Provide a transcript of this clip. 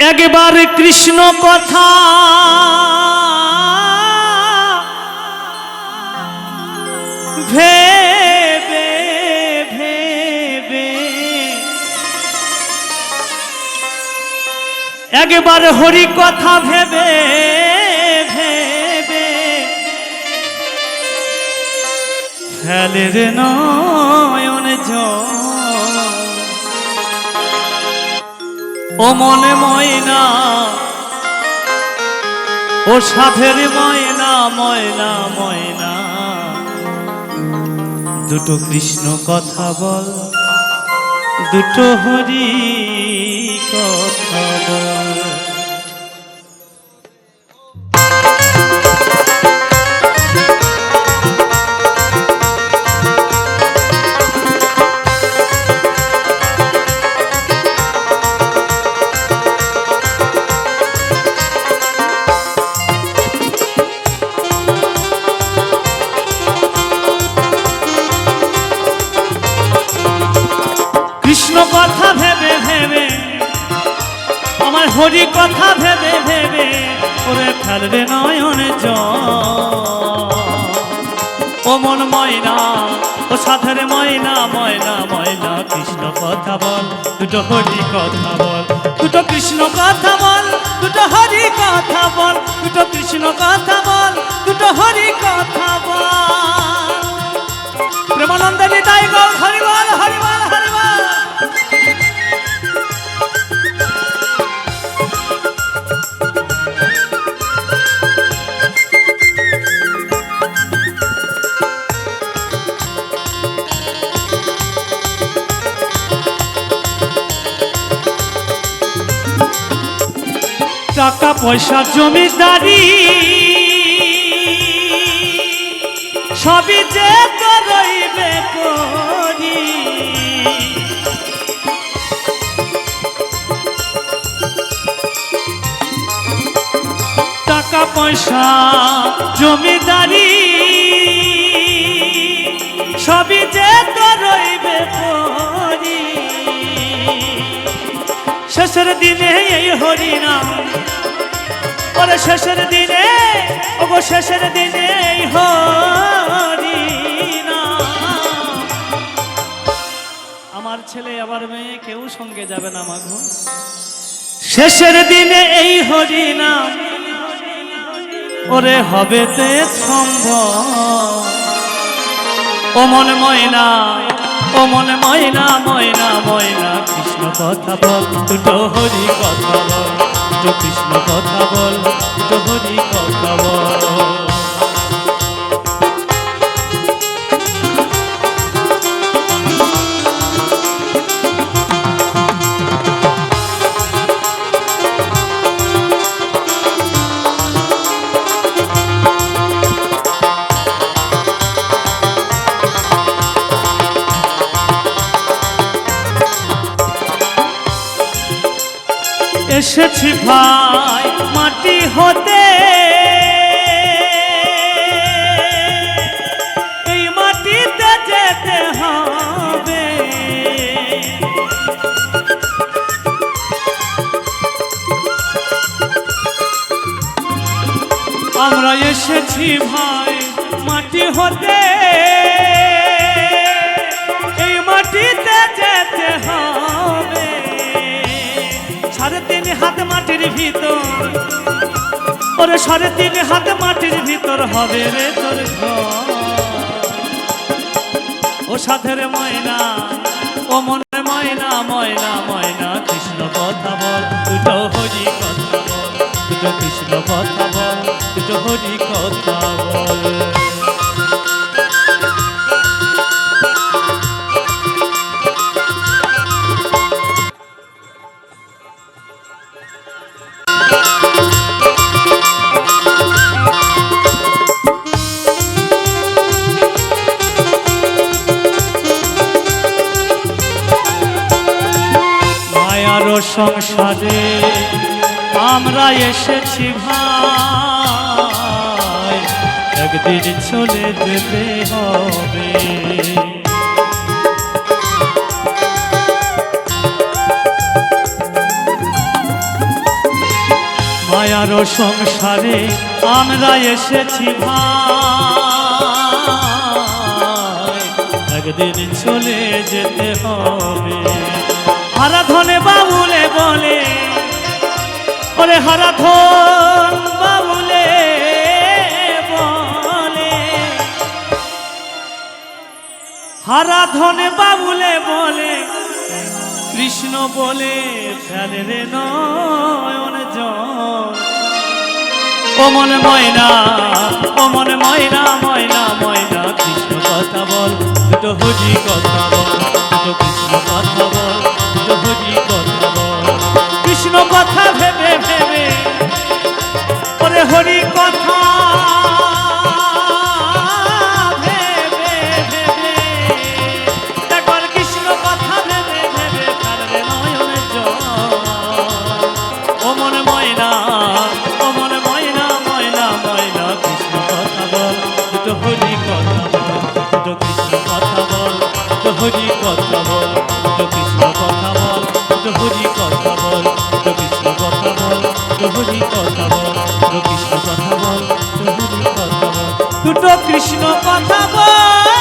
একবার কৃষ্ণ কথা ভেবে ভেবে, একবার হরি কথা ভেবে ভেবে ফেলে রে নয়ন জল। ও মনে ময়না, ও সাধের ময়না ময়না ময়না, দুটো কৃষ্ণ কথা বল, দুটো হরি কথা বল। কৃষ্ণ কথা ভেবে ভেবে, আমার হরি কথা ভেবে ভেবে, ওরে ফেলবে নয়ন জল। ও মন ময়না, ও সাধের ময়না ময়না ময়না, কৃষ্ণ কথা বল, দুটো হরি কথা বল, দুটো কৃষ্ণ কথা বল, দুটো হরি কথা বল, দুটো কৃষ্ণ কথা বল, দুটো হরি কথা বল। প্রেমানন্দে নিতাই গৌর হরি বল হরি বল হরি বল। টাকা পয়সা জমিদারি সবই যে করইবে করি, টাকা পয়সা জমিদারি সবই যে করইবে করি, শেষের দিনে এই হরি নাম, ওরে শেষের দিনে, ওগো শেষের দিনে এই হরি নাম। আমার ছেলে আবার মেয়ে কেউ সঙ্গে যাবে না মাগো, শেষের দিনে এই হরি নাম ওরে হবে তে সম্ভব। ও মন ময়না, ও মন ময়না ময়না ময়না, কৃষ্ণ কথা বল, দুটো হরি কথা বল, দুটো কৃষ্ণ কথা বল, দুটো হরি কথা বল। এসেছি ভাই মাটি হতে, এই মাটিতে যেতে হবে, আমরা এসেছি ভাই মাটি হতে, এই মাটিতে যেতে হবে। 3.5 হাত মাটির ভিতর, ওরে 3.5 হাত মাটির ভিতর হবে রে তোর ঘর। ও সাধের ময়না, ও মনের ময়না ময়না ময়না, কৃষ্ণ কথা বল, দুটো হরি কথা বল, দুটো কৃষ্ণ কথা বল, দুটো হরি কথা বল। সংসারে আমরা এসেছি ভাই, একদিন চলে যেতে হবে। মায়ার সংসারে আমরা এসেছি ভাই, একদিন চলে যেতে হবে। হারাধনে বাবুলে বলে, ওরে হারাধন বাবুলে বলে, হারাধনে বাবুলে বলে, কৃষ্ণ বলে ফেলে রে নয়ন জল। ও মন ময়না, ও মন ময়না, ময়না ময়না, কৃষ্ণ কথা বল, দুটো হরি কথা বল, দুটো কৃষ্ণ কথা বল, দুটো হরি কথা বল। কৃষ্ণ কথা ভেবে ভেবে, ওরে হরি কথা ভেবে ভেবে, একবার কৃষ্ণ কথা ভেবে ভেবে ফেলবে নয়নের জল। ও মন ময়না, ও মন ময়না, ময়না ময়না, কৃষ্ণ কথা বল, দুটো হরি কথা বল, দুটো কৃষ্ণ কথা বল, দুটো হরি কথা বল, দুটো কৃষ্ণ কথা বল, দুটো হরি কথা বল, দুটো কৃষ্ণ কথা বল, দুটো হরি কথা বল, দুটো কৃষ্ণ কথা বল, দুটো হরি কথা বল, দুটো কৃষ্ণ কথা বল।